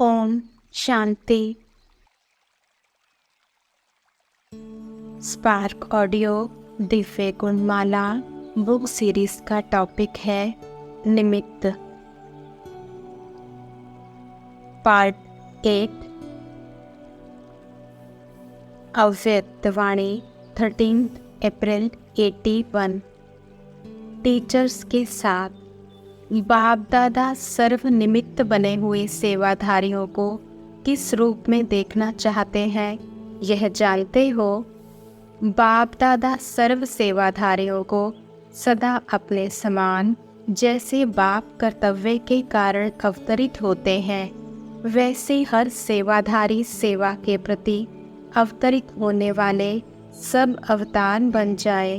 Om Shanti. Spark audio Divya Gunmala book series का topic है निमित्त। पार्ट 8 अव्यक्तवाणी 13 अप्रैल 81। टीचर्स के साथ बाप दादा सर्व निमित्त बने हुए सेवाधारियों को किस रूप में देखना चाहते हैं, यह जानते हो? बाप दादा सर्व सेवाधारियों को सदा अपने समान जैसे बाप कर्तव्य के कारण अवतरित होते हैं, वैसे हर सेवाधारी सेवा के प्रति अवतरित होने वाले सब अवतार बन जाए।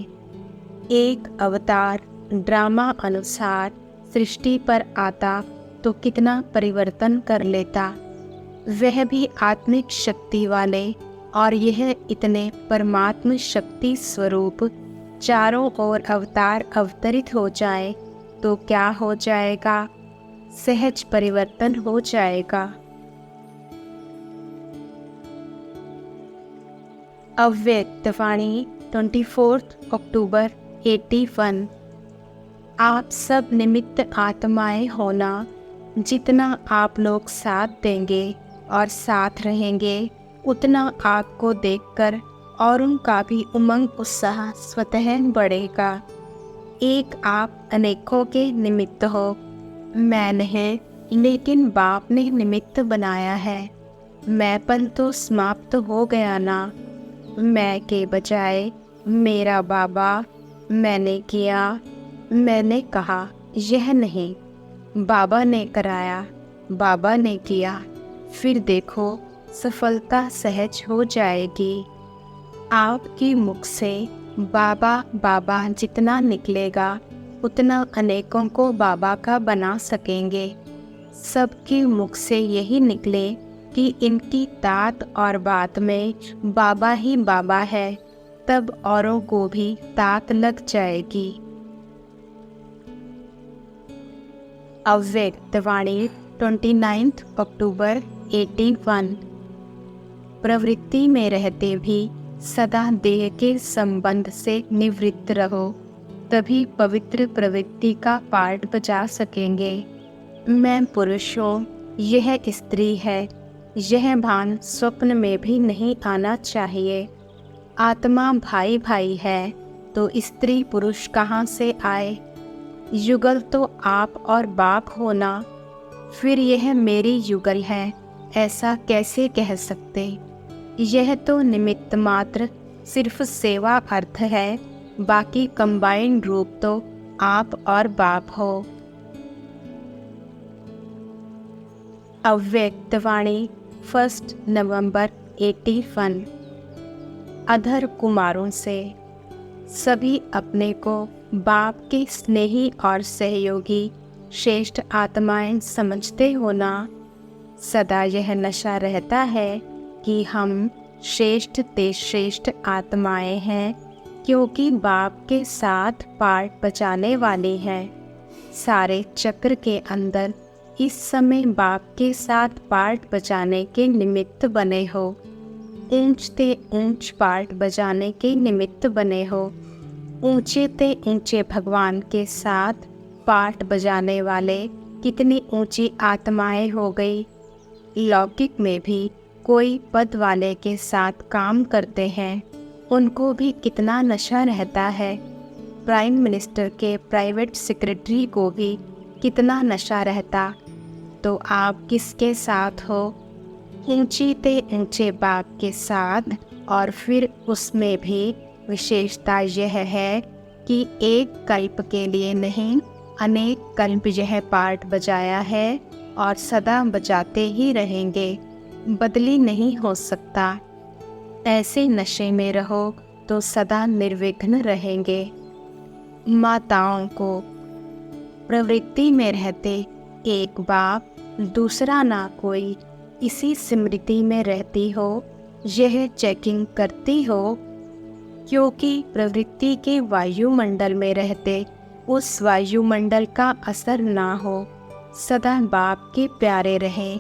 एक अवतार ड्रामा अनुसार सृष्टि पर आता तो कितना परिवर्तन कर लेता, वह भी आत्मिक शक्ति वाले, और यह इतने परमात्म शक्ति स्वरूप चारों ओर अवतार अवतरित हो जाए तो क्या हो जाएगा? सहज परिवर्तन हो जाएगा। अव्यक्तवाणी 24 अक्टूबर 81। आप सब निमित्त आत्माएं होना, जितना आप लोग साथ देंगे और साथ रहेंगे, उतना आपको देखकर औरों का भी उमंग उत्साह स्वतः बढ़ेगा। एक आप अनेकों के निमित्त हो। मैं नहीं, लेकिन बाप ने निमित्त बनाया है। मैंपन तो समाप्त हो गया ना। मैं के बजाय मेरा बाबा, मैंने किया, मैंने कहा, यह नहीं। बाबा ने कराया, बाबा ने किया, फिर देखो सफलता सहज हो जाएगी। आपके मुख से बाबा बाबा जितना निकलेगा उतना अनेकों को बाबा का बना सकेंगे। सबके मुख से यही निकले कि इनकी तात और बात में बाबा ही बाबा है, तब औरों को भी तात लग जाएगी। अव्यक्तवाणी 29 अक्टूबर 81। प्रवृत्ति में रहते भी सदा देह के संबंध से निवृत्त रहो, तभी पवित्र प्रवृत्ति का पाठ बजा सकेंगे। मैं पुरुष हूँ, यह स्त्री है, यह भान स्वप्न में भी नहीं आना चाहिए। आत्मा भाई भाई है तो स्त्री पुरुष कहाँ से आए? युगल तो आप और बाप होना, फिर यह मेरी युगल है, ऐसा कैसे कह सकते? यह तो निमित्त मात्र सिर्फ सेवा अर्थ है, बाकी कंबाइंड रूप तो आप और बाप हो। अव्यक्तवाणी 1 नवंबर 81। अधर कुमारों से सभी अपने को बाप के स्नेही और सहयोगी श्रेष्ठ आत्माएं समझते हो ना। सदा यह नशा रहता है कि हम श्रेष्ठ ते श्रेष्ठ आत्माएं हैं, क्योंकि बाप के साथ पाठ बजाने वाले हैं। सारे चक्र के अंदर इस समय बाप के साथ पाठ बजाने के निमित्त बने हो। ऊंच ते ऊंच पाठ बजाने के निमित्त बने हो। ऊंचे ते ऊंचे भगवान के साथ पाठ बजाने वाले कितनी ऊंची आत्माएं हो गई। लौकिक में भी कोई पद वाले के साथ काम करते हैं, उनको भी कितना नशा रहता है। प्राइम मिनिस्टर के प्राइवेट सेक्रेटरी को भी कितना नशा रहता, तो आप किसके साथ हो? ऊंची ते ऊंचे बाप के साथ। और फिर उसमें भी विशेषता यह है कि एक कल्प के लिए नहीं, अनेक कल्प यह पाठ बजाया है और सदा बजाते ही रहेंगे, बदली नहीं हो सकता। ऐसे नशे में रहो तो सदा निर्विघ्न रहेंगे। माताओं को प्रवृत्ति में रहते एक बाप, दूसरा ना कोई, इसी स्मृति में रहती हो, यह चेकिंग करती हो, क्योंकि प्रवृत्ति के वायुमंडल में रहते उस वायुमंडल का असर ना हो। सदा बाप के प्यारे रहें,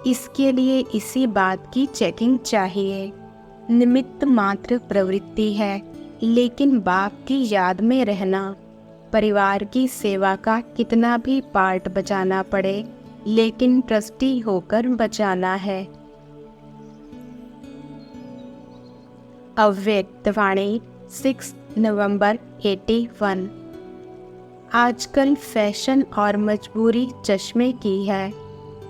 इसके लिए इसी बात की चेकिंग चाहिए। निमित्त मात्र प्रवृत्ति है, लेकिन बाप की याद में रहना, परिवार की सेवा का कितना भी पार्ट बजाना पड़े, लेकिन ट्रस्टी होकर बचाना है। अव्यक्तवाणी 6 नवंबर 81। आजकल फैशन और मजबूरी चश्मे की है,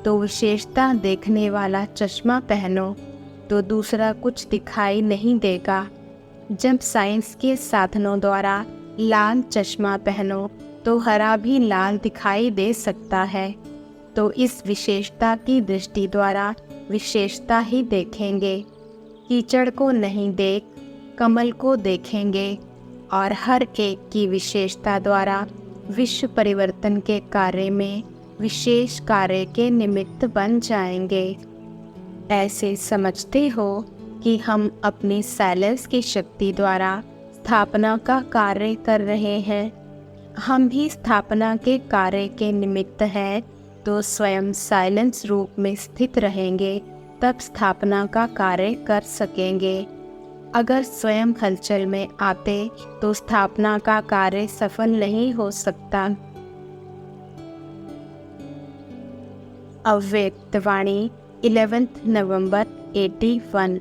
तो विशेषता देखने वाला चश्मा पहनो तो दूसरा कुछ दिखाई नहीं देगा। जब साइंस के साधनों द्वारा लाल चश्मा पहनो तो हरा भी लाल दिखाई दे सकता है, तो इस विशेषता की दृष्टि द्वारा विशेषता ही देखेंगे। कीचड़ को नहीं देख कमल को देखेंगे और हर एक की विशेषता द्वारा विश्व परिवर्तन के कार्य में विशेष कार्य के निमित्त बन जाएंगे। ऐसे समझते हो कि हम अपनी साइलेंस की शक्ति द्वारा स्थापना का कार्य कर रहे हैं। हम भी स्थापना के कार्य के निमित्त हैं, तो स्वयं साइलेंस रूप में स्थित रहेंगे, तब स्थापना का कार्य कर सकेंगे। अगर स्वयं हलचल में आते तो स्थापना का कार्य सफल नहीं हो सकता। अव्यक्तवाणी 11 नवंबर 81।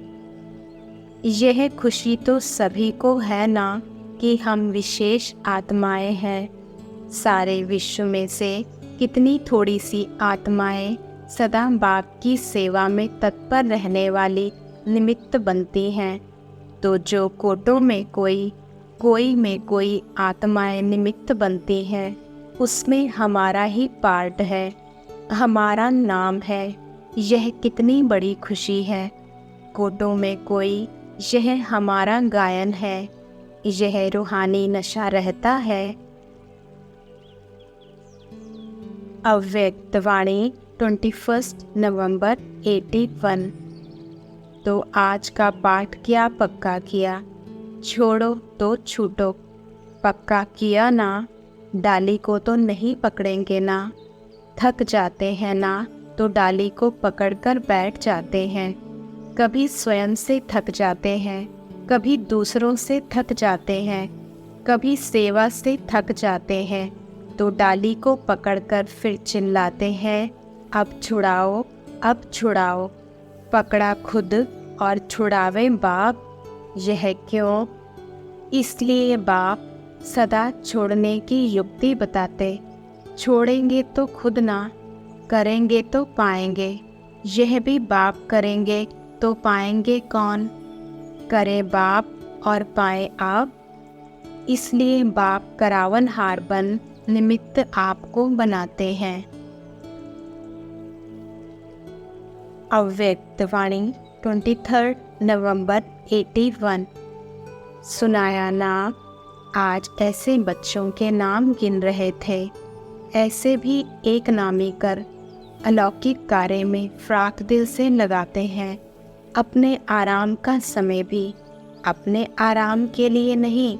यह खुशी तो सभी को है ना कि हम विशेष आत्माएं हैं। सारे विश्व में से कितनी थोड़ी सी आत्माएं सदा बाप की सेवा में तत्पर रहने वाली निमित्त बनती हैं, तो जो कोटों में कोई में कोई आत्माएं निमित्त बनती हैं, उसमें हमारा ही पार्ट है, हमारा नाम है। यह कितनी बड़ी खुशी है। कोटों में कोई, यह हमारा गायन है, यह रूहानी नशा रहता है। अव्यक्तवाणी 21 नवंबर 81। तो आज का पाठ क्या पक्का किया? छोड़ो तो छूटो। पक्का किया ना? डाली को तो नहीं पकड़ेंगे ना? थक जाते हैं ना तो डाली को पकड़कर बैठ जाते हैं। कभी स्वयं से थक जाते हैं, कभी दूसरों से थक जाते हैं, कभी सेवा से थक जाते हैं, तो डाली को पकड़कर फिर चिल्लाते हैं, अब छुड़ाओ, अब छुड़ाओ। पकड़ा खुद और छुड़ावे बाप। यह क्यों? इसलिए बाप सदा छोड़ने की युक्ति बताते। छोड़ेंगे तो खुद ना, करेंगे तो पाएंगे। यह भी बाप करेंगे तो पाएंगे कौन? करे बाप और पाए आप। इसलिए बाप करावनहार बन निमित्त आपको बनाते हैं। अव्यक्तवाणी 23 नवंबर 81। सुनाया ना? आज ऐसे बच्चों के नाम गिन रहे थे। ऐसे भी एक नामी कर अलौकिक कार्य में फ्राक दिल से लगाते हैं। अपने आराम का समय भी अपने आराम के लिए नहीं,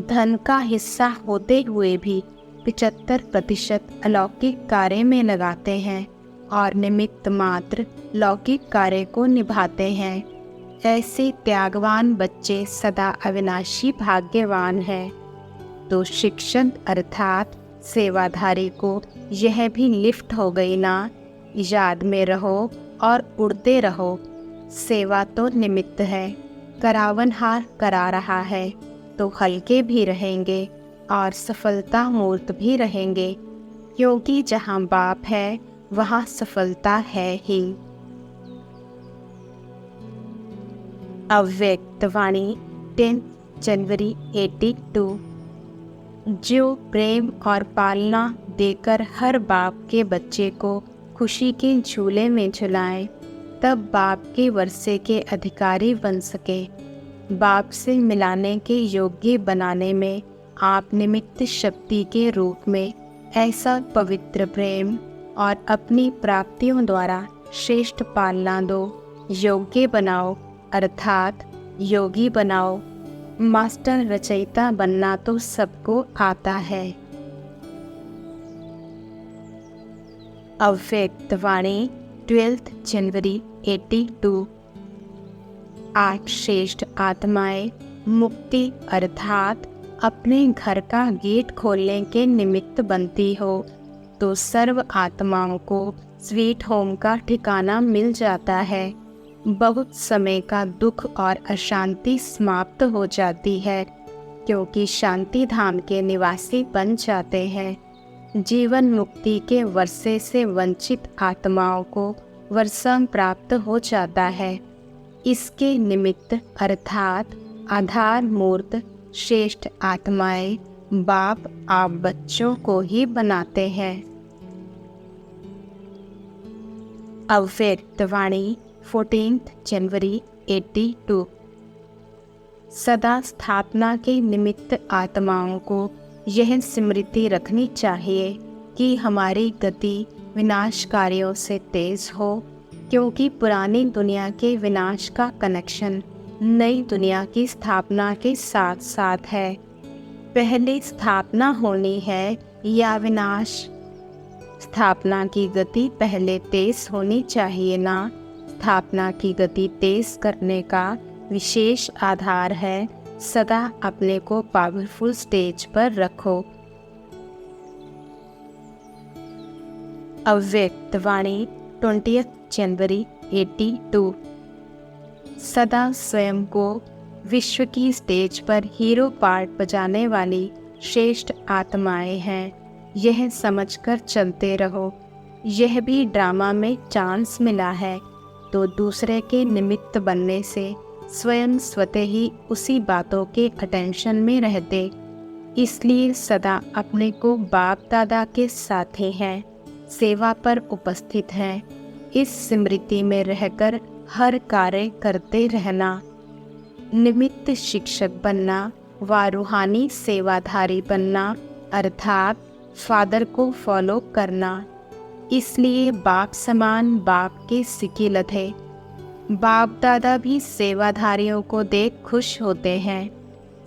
धन का हिस्सा होते हुए भी 75% अलौकिक कार्य में लगाते हैं और निमित्त मात्र लौकिक कार्य को निभाते हैं। ऐसे त्यागवान बच्चे सदा अविनाशी भाग्यवान हैं। तो शिक्षक अर्थात सेवाधारी को यह भी लिफ्ट हो गई ना? याद में रहो और उड़ते रहो। सेवा तो निमित्त है, करावनहार करा रहा है, तो हल्के भी रहेंगे और सफलता मूर्त भी रहेंगे, क्योंकि जहाँ बाप है वहाँ सफलता है ही। अव्यक्तवाणी 10 जनवरी 82। जो प्रेम और पालना देकर हर बाप के बच्चे को खुशी के झूले में झुलाएं, तब बाप के वर्षे के अधिकारी बन सके। बाप से मिलाने के योग्य बनाने में आप निमित्त शक्ति के रूप में ऐसा पवित्र प्रेम और अपनी प्राप्तियों द्वारा श्रेष्ठ पालना दो। योग्य बनाओ अर्थात योगी बनाओ। मास्टर रचयिता बनना तो सबको आता है। अव्यक्तवाणी 12 जनवरी 82। 8 श्रेष्ठ आत्माएं मुक्ति अर्थात अपने घर का गेट खोलने के निमित्त बनती हो तो सर्व आत्माओं को स्वीट होम का ठिकाना मिल जाता है। बहुत समय का दुख और अशांति समाप्त हो जाती है क्योंकि शांति धाम के निवासी बन जाते हैं। जीवन मुक्ति के वर्षे से वंचित आत्माओं को वर्षा प्राप्त हो जाता है। इसके निमित्त अर्थात आधार मूर्त श्रेष्ठ आत्माएं बाप आप बच्चों को ही बनाते हैं। अव्यक्त वाणी 14 जनवरी 82। सदा स्थापना के निमित्त आत्माओं को यह स्मृति रखनी चाहिए कि हमारी गति विनाश कार्यों से तेज हो, क्योंकि पुरानी दुनिया के विनाश का कनेक्शन नई दुनिया की स्थापना के साथ साथ है। पहले स्थापना होनी है या विनाश? स्थापना की गति पहले तेज होनी चाहिए ना। स्थापना की गति तेज करने का विशेष आधार है सदा अपने को पावरफुल स्टेज पर रखो। अव्यक्त वाणी 20 जनवरी 82। सदा स्वयं को विश्व की स्टेज पर हीरो पार्ट बजाने वाली श्रेष्ठ आत्माएं हैं, यह समझकर चलते रहो। यह भी ड्रामा में चांस मिला है तो दूसरे के निमित्त बनने से स्वयं स्वतः ही उसी बातों के अटेंशन में रहते। इसलिए सदा अपने को बाप दादा के साथी हैं, सेवा पर उपस्थित हैं। इस स्मृति में रहकर हर कार्य करते रहना। निमित्त शिक्षक बनना व रूहानी सेवाधारी बनना अर्थात फादर को फॉलो करना। इसलिए बाप समान बाप के सिकिल थे। बाप दादा भी सेवाधारियों को देख खुश होते हैं।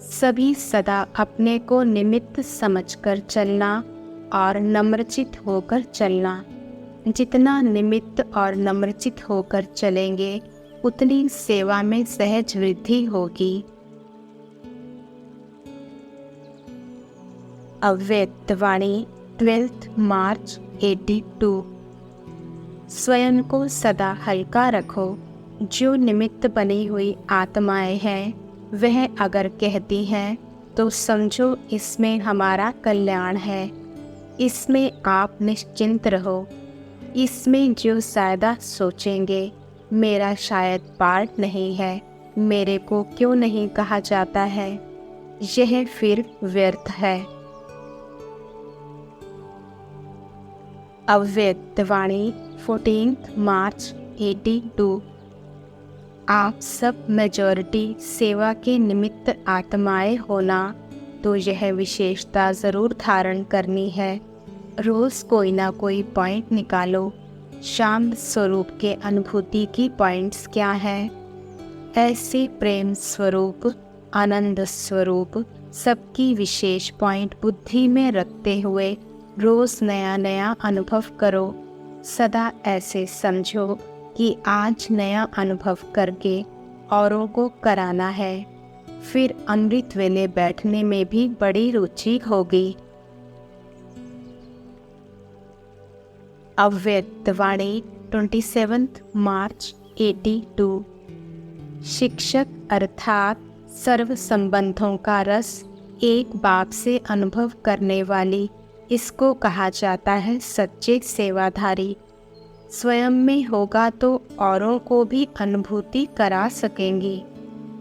सभी सदा अपने को निमित्त समझकर चलना और नम्रचित होकर चलना। जितना निमित्त और नम्रचित होकर चलेंगे उतनी सेवा में सहज वृद्धि होगी। अव्यक्त वाणी 12 मार्च 82। स्वयं को सदा हल्का रखो। जो निमित्त बनी हुई आत्माएं हैं वह अगर कहती हैं तो समझो इसमें हमारा कल्याण है। इसमें आप निश्चिंत रहो। इसमें जो ज़्यादा सोचेंगे मेरा शायद पार्ट नहीं है, मेरे को क्यों नहीं कहा जाता है, यह फिर व्यर्थ है। अव्यक्त वाणी 14 मार्च 82। आप सब मेजॉरिटी सेवा के निमित्त आत्माएं होना तो यह विशेषता ज़रूर धारण करनी है। रोज़ कोई ना कोई पॉइंट निकालो। शांत स्वरूप के अनुभूति की पॉइंट्स क्या है? ऐसे प्रेम स्वरूप, आनंद स्वरूप सबकी विशेष पॉइंट बुद्धि में रखते हुए रोज़ नया नया अनुभव करो। सदा ऐसे समझो कि आज नया अनुभव करके औरों को कराना है। फिर अमृत वेले बैठने में भी बड़ी रुचि होगी। अव्यक्त वाणी 27 मार्च 82। शिक्षक अर्थात सर्व संबंधों का रस एक बाप से अनुभव करने वाली, इसको कहा जाता है सच्चे सेवाधारी। स्वयं में होगा तो औरों को भी अनुभूति करा सकेंगी।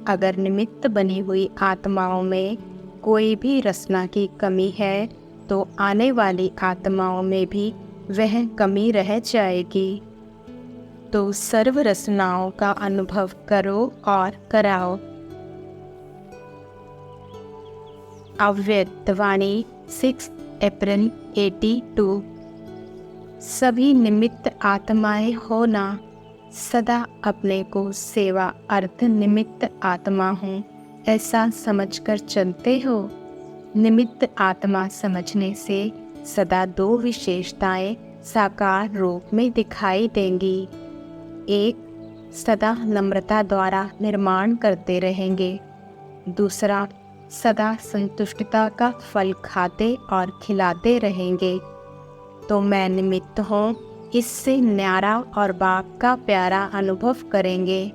अगर निमित्त बनी हुई आत्माओं में कोई भी रसना की कमी है तो आने वाली आत्माओं में भी वह कमी रह जाएगी। तो सर्व रसनाओं का अनुभव करो और कराओ। अव्यक्त वाणी 6 अप्रैल 82। सभी निमित्त आत्माएं होना। सदा अपने को सेवा अर्थ निमित्त आत्मा हूँ ऐसा समझकर चलते हो। निमित्त आत्मा समझने से सदा दो विशेषताएं साकार रूप में दिखाई देंगी। एक, सदा नम्रता द्वारा निर्माण करते रहेंगे। दूसरा, सदा संतुष्टता का फल खाते और खिलाते रहेंगे। तो मैं निमित्त हूँ, इससे न्यारा और बाप का प्यारा अनुभव करेंगे।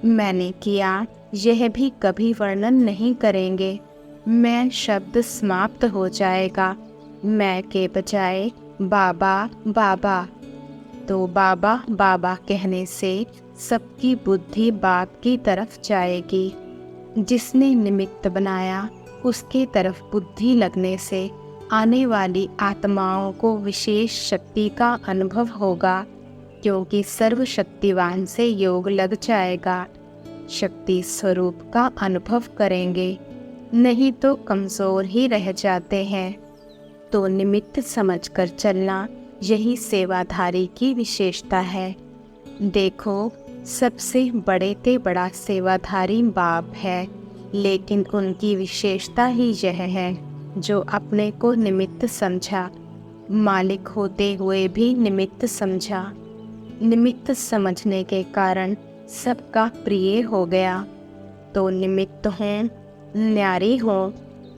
मैंने किया, यह भी कभी वर्णन नहीं करेंगे। मैं शब्द समाप्त हो जाएगा। मैं के बजाय बाबा बाबा। तो बाबा बाबा कहने से सबकी बुद्धि बाप की तरफ जाएगी। जिसने निमित्त बनाया उसके तरफ बुद्धि लगने से आने वाली आत्माओं को विशेष शक्ति का अनुभव होगा, क्योंकि सर्वशक्तिवान से योग लग जाएगा। शक्ति स्वरूप का अनुभव करेंगे, नहीं तो कमज़ोर ही रह जाते हैं। तो निमित्त समझकर चलना यही सेवाधारी की विशेषता है। देखो, सबसे बड़े ते बड़ा सेवाधारी बाप है, लेकिन उनकी विशेषता ही यह है जो अपने को निमित्त समझा, मालिक होते हुए भी निमित्त समझा। निमित्त समझने के कारण सबका प्रिय हो गया। तो निमित्त हों, न्यारी हों,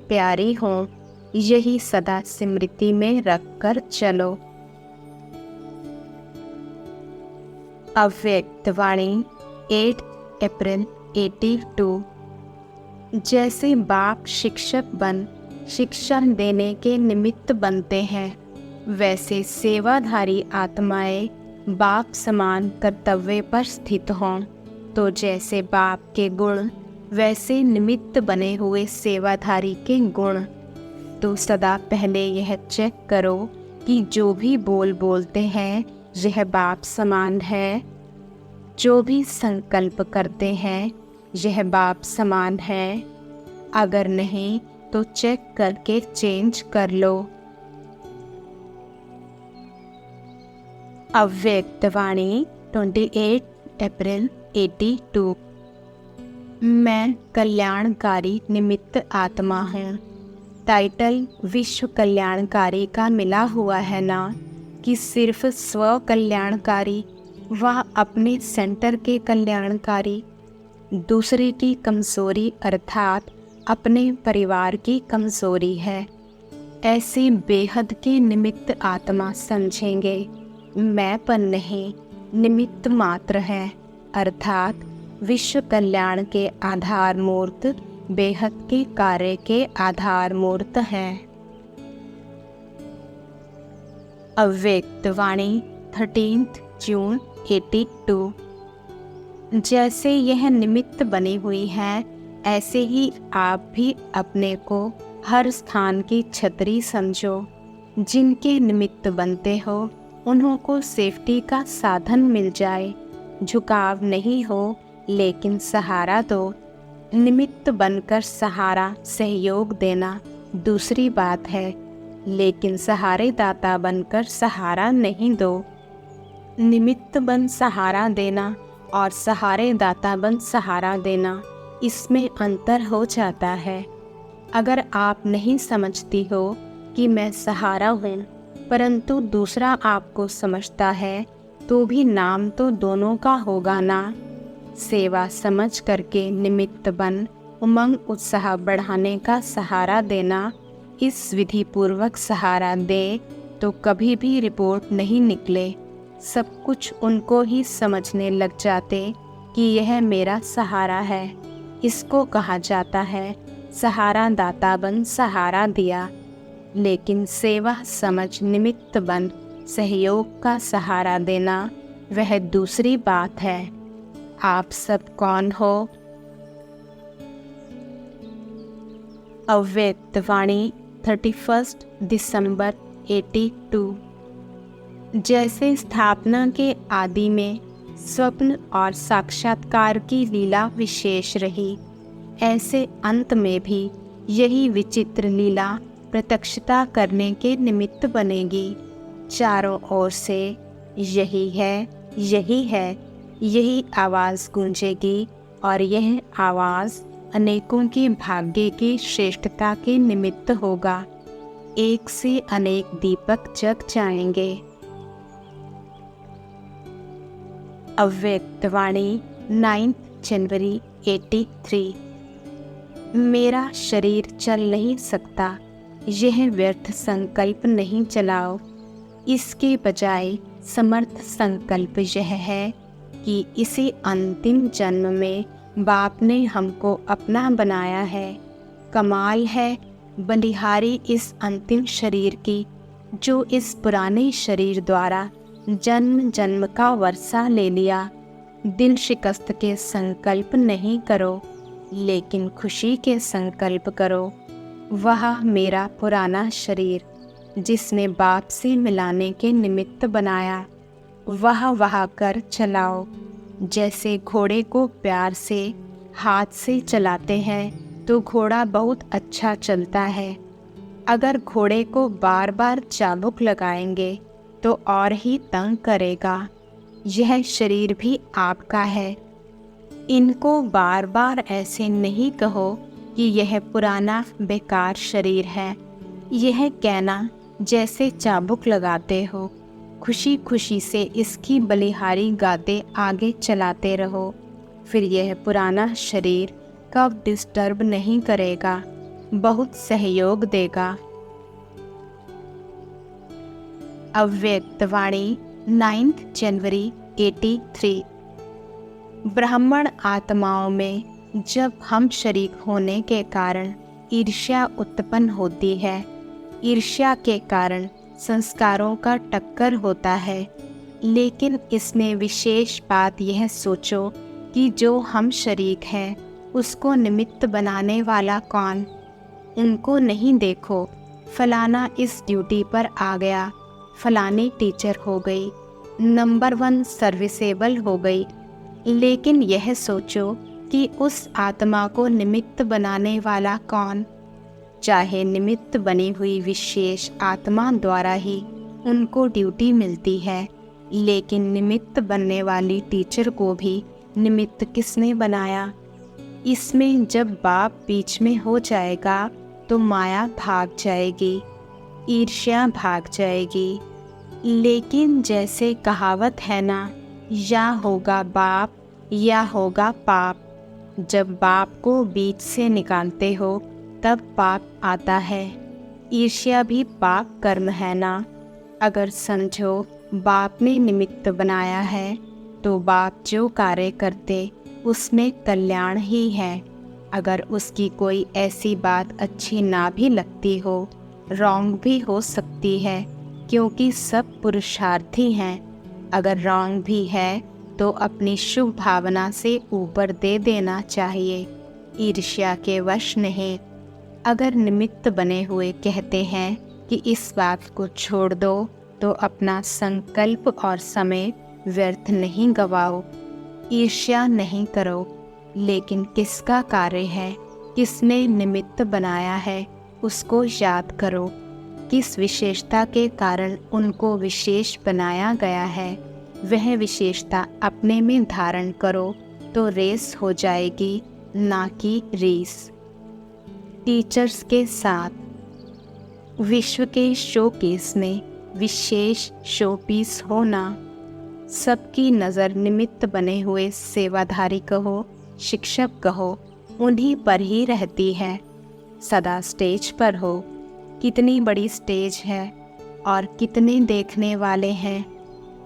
प्यारी हों, यही सदा स्मृति में रखकर चलो। अव्यक्त वाणी 8 अप्रैल 82। जैसे बाप शिक्षक बन शिक्षा देने के निमित्त बनते हैं, वैसे सेवाधारी आत्माएं बाप समान कर्तव्य पर स्थित हों। तो जैसे बाप के गुण, वैसे निमित्त बने हुए सेवाधारी के गुण। तो सदा पहले यह चेक करो कि जो भी बोलते हैं यह बाप समान है। जो भी संकल्प करते हैं यह बाप समान है। अगर नहीं तो चेक करके चेंज कर लो। अव्यक्त वाणी 28 अप्रैल 82। मैं कल्याणकारी निमित्त आत्मा हूँ। टाइटल विश्व कल्याणकारी का मिला हुआ है ना, कि सिर्फ स्व कल्याणकारी व अपने सेंटर के कल्याणकारी। दूसरे की कमजोरी अर्थात अपने परिवार की कमजोरी है। ऐसे बेहद के निमित्त आत्मा समझेंगे। मैंपन नहीं, निमित्त मात्र है, अर्थात विश्व कल्याण के आधार मूर्त बेहद के कार्य के आधार मूर्त हैं। अव्यक्त वाणी 13 जून 82। जैसे यह निमित्त बनी हुई है, ऐसे ही आप भी अपने को हर स्थान की छतरी समझो। जिनके निमित्त बनते हो उन्हों को सेफ्टी का साधन मिल जाए। झुकाव नहीं हो, लेकिन सहारा दो। निमित्त बनकर सहारा सहयोग देना दूसरी बात है, लेकिन सहारे दाता बनकर सहारा नहीं दो। निमित्त बन सहारा देना और सहारे दाता बन सहारा देना, इसमें अंतर हो जाता है। अगर आप नहीं समझती हो कि मैं सहारा हूँ, परंतु दूसरा आपको समझता है, तो भी नाम तो दोनों का होगा ना। सेवा समझ करके निमित्त बन उमंग उत्साह बढ़ाने का सहारा देना। इस विधि पूर्वक सहारा दे तो कभी भी रिपोर्ट नहीं निकले। सब कुछ उनको ही समझने लग जाते कि यह मेरा सहारा है। इसको कहा जाता है सहारा दाता बन सहारा दिया। लेकिन सेवा समझ निमित्त बन सहयोग का सहारा देना वह दूसरी बात है। आप सब कौन हो? अव्यक्त वाणी 31 दिसंबर 82। जैसे स्थापना के आदि में स्वप्न और साक्षात्कार की लीला विशेष रही, ऐसे अंत में भी यही विचित्र लीला प्रत्यक्षता करने के निमित्त बनेगी। चारों ओर से यही है, यही है, यही आवाज़ गूंजेगी और यह आवाज़ अनेकों के भाग्य की श्रेष्ठता के निमित्त होगा। एक से अनेक दीपक जग जाएंगे। अव्यक्तवाणी 9 जनवरी 83। मेरा शरीर चल नहीं सकता, यह व्यर्थ संकल्प नहीं चलाओ। इसके बजाय समर्थ संकल्प यह है कि इसी अंतिम जन्म में बाप ने हमको अपना बनाया है। कमाल है बलिहारी इस अंतिम शरीर की, जो इस पुराने शरीर द्वारा जन्म जन्म का वर्षा ले लिया। दिल शिकस्त के संकल्प नहीं करो, लेकिन खुशी के संकल्प करो। वह मेरा पुराना शरीर जिसने बाप से मिलाने के निमित्त बनाया, वह कर चलाओ। जैसे घोड़े को प्यार से हाथ से चलाते हैं तो घोड़ा बहुत अच्छा चलता है। अगर घोड़े को बार बार चाबुक लगाएंगे तो और ही तंग करेगा। यह शरीर भी आपका है। इनको बार बार ऐसे नहीं कहो कि यह पुराना बेकार शरीर है। यह कहना जैसे चाबुक लगाते हो। खुशी खुशी से इसकी बलिहारी गाते आगे चलाते रहो, फिर यह पुराना शरीर कब डिस्टर्ब नहीं करेगा, बहुत सहयोग देगा। अव्यक्तवाणी 9 जनवरी 83। ब्राह्मण आत्माओं में जब हम शरीक होने के कारण ईर्ष्या उत्पन्न होती है, ईर्ष्या के कारण संस्कारों का टक्कर होता है। लेकिन इसमें विशेष बात यह सोचो कि जो हम शरीक हैं उसको निमित्त बनाने वाला कौन। उनको नहीं देखो, फलाना इस ड्यूटी पर आ गया, फलानी टीचर हो गई, नंबर 1 सर्विसेबल हो गई। लेकिन यह सोचो कि उस आत्मा को निमित्त बनाने वाला कौन। चाहे निमित्त बनी हुई विशेष आत्मा द्वारा ही उनको ड्यूटी मिलती है, लेकिन निमित्त बनने वाली टीचर को भी निमित्त किसने बनाया। इसमें जब बाप बीच में हो जाएगा तो माया भाग जाएगी, ईर्ष्या भाग जाएगी। लेकिन जैसे कहावत है ना, या होगा बाप या होगा पाप। जब बाप को बीच से निकालते हो तब पाप आता है। ईर्ष्या भी पाप कर्म है ना। अगर समझो बाप ने निमित्त बनाया है तो बाप जो कार्य करते उसमें कल्याण ही है। अगर उसकी कोई ऐसी बात अच्छी ना भी लगती हो, रॉन्ग भी हो सकती है, क्योंकि सब पुरुषार्थी हैं। अगर रॉन्ग भी है तो अपनी शुभ भावना से ऊपर दे देना चाहिए, ईर्ष्या के वश नहीं। अगर निमित्त बने हुए कहते हैं कि इस बात को छोड़ दो तो अपना संकल्प और समय व्यर्थ नहीं गवाओ। ईर्ष्या नहीं करो, लेकिन किसका कार्य है, किसने निमित्त बनाया है, उसको याद करो। किस विशेषता के कारण उनको विशेष बनाया गया है, वह विशेषता अपने में धारण करो तो रेस हो जाएगी, ना कि रीस। टीचर्स के साथ विश्व के शोकेस में विशेष शोपीस होना। सबकी नज़र निमित्त बने हुए सेवाधारी कहो, शिक्षक कहो, उन्हीं पर ही रहती है। सदा स्टेज पर हो। कितनी बड़ी स्टेज है और कितने देखने वाले हैं।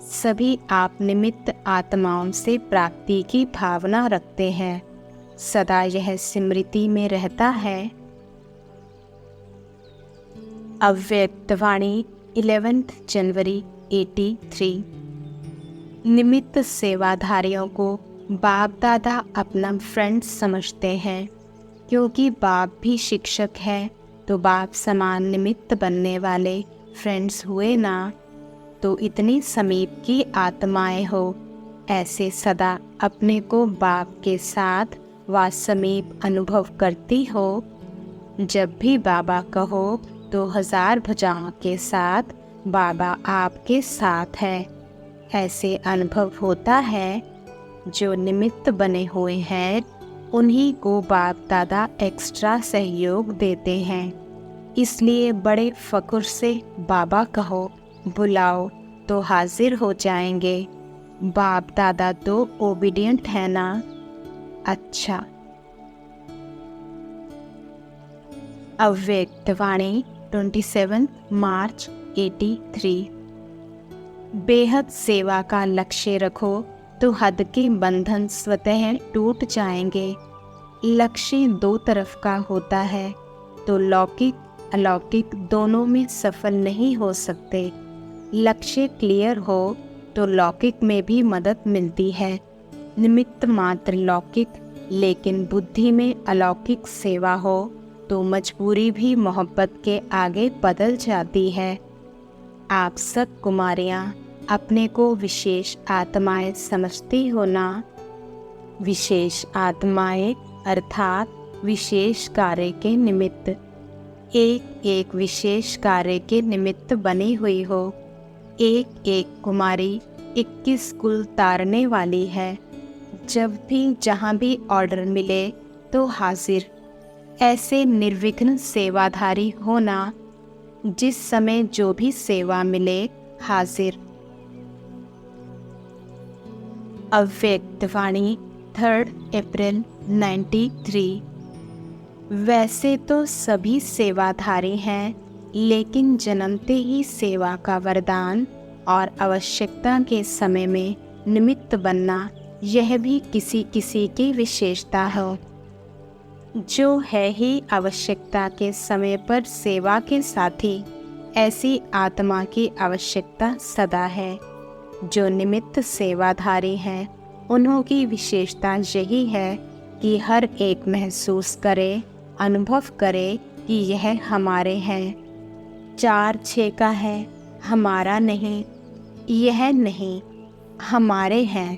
सभी आप निमित्त आत्माओं से प्राप्ति की भावना रखते हैं। सदा यह स्मृति में रहता है। अव्यक्तवाणी 11 जनवरी 83। निमित्त सेवाधारियों को बाप दादा अपना फ्रेंड समझते हैं, क्योंकि बाप भी शिक्षक है तो बाप समान निमित्त बनने वाले फ्रेंड्स हुए ना। तो इतनी समीप की आत्माएं हो, ऐसे सदा अपने को बाप के साथ व समीप अनुभव करती हो। जब भी बाबा कहो तो 1000 भुजाओं के साथ बाबा आपके साथ है, ऐसे अनुभव होता है। जो निमित्त बने हुए हैं उन्हीं को बाप दादा एक्स्ट्रा सहयोग देते हैं। इसलिए बड़े फ़क्र से बाबा कहो, बुलाओ तो हाजिर हो जाएंगे। बाप दादा तो ओबीडियंट है ना? अच्छा। अव्यक्तवाणी 27 मार्च 83। बेहद सेवा का लक्ष्य रखो तो हद के बंधन स्वतः टूट जाएंगे। लक्ष्य दो तरफ का होता है तो लौकिक अलौकिक दोनों में सफल नहीं हो सकते। लक्ष्य क्लियर हो तो लौकिक में भी मदद मिलती है। निमित्त मात्र लौकिक, लेकिन बुद्धि में अलौकिक सेवा हो तो मजबूरी भी मोहब्बत के आगे बदल जाती है। आप सब कुमारियाँ अपने को विशेष आत्माएं समझती हो ना? विशेष आत्माएं अर्थात विशेष कार्य के निमित्त, एक एक विशेष कार्य के निमित्त बनी हुई हो। एक एक कुमारी 21 कुल तारने वाली है। जब भी जहाँ भी ऑर्डर मिले तो हाजिर। ऐसे निर्विघ्न सेवाधारी होना, जिस समय जो भी सेवा मिले हाजिर। अव्यक्तवाणी 3 अप्रैल 93। वैसे तो सभी सेवाधारी हैं, लेकिन जन्मते ही सेवा का वरदान और आवश्यकता के समय में निमित्त बनना, यह भी किसी किसी की विशेषता है। जो है ही आवश्यकता के समय पर सेवा के साथी, ऐसी आत्मा की आवश्यकता सदा है। जो निमित्त सेवाधारी हैं, उन्हों की विशेषता यही है कि हर एक महसूस करे, अनुभव करे कि यह हमारे हैं। 4-6 का है, हमारा नहीं, यह नहीं, हमारे हैं।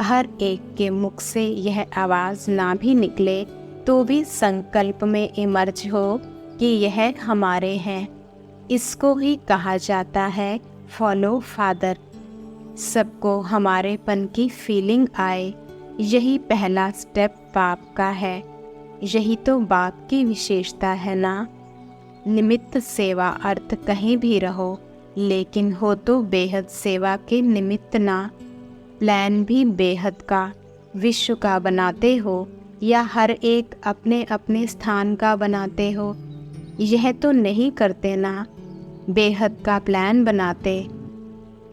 हर एक के मुख से यह आवाज़ ना भी निकले तो भी संकल्प में इमर्ज हो कि यह हमारे हैं। इसको ही कहा जाता है फॉलो फादर। सबको हमारेपन की फीलिंग आए, यही पहला स्टेप बाप का है। यही तो बाप की विशेषता है ना। निमित्त सेवा अर्थ कहीं भी रहो, लेकिन हो तो बेहद सेवा के निमित्त ना। प्लान भी बेहद का, विश्व का बनाते हो या हर एक अपने अपने स्थान का बनाते हो, यह तो नहीं करते ना। बेहद का प्लान बनाते,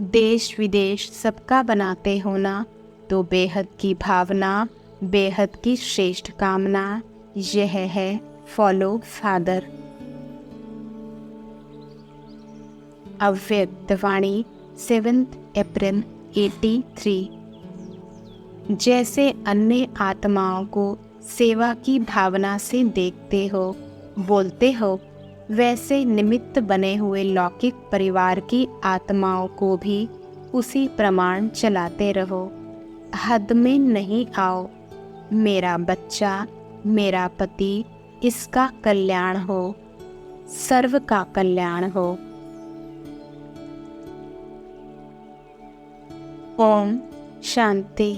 देश विदेश सबका बनाते हो ना, तो बेहद की भावना, बेहद की श्रेष्ठ कामना, यह है फॉलो फादर। अव्यक्तवाणी 7 अप्रैल 83। जैसे अन्य आत्माओं को सेवा की भावना से देखते हो, बोलते हो, वैसे निमित्त बने हुए लौकिक परिवार की आत्माओं को भी उसी प्रमाण चलाते रहो। हद में नहीं आओ। मेरा बच्चा, मेरा पति, इसका कल्याण हो, सर्व का कल्याण हो। ओम शांति।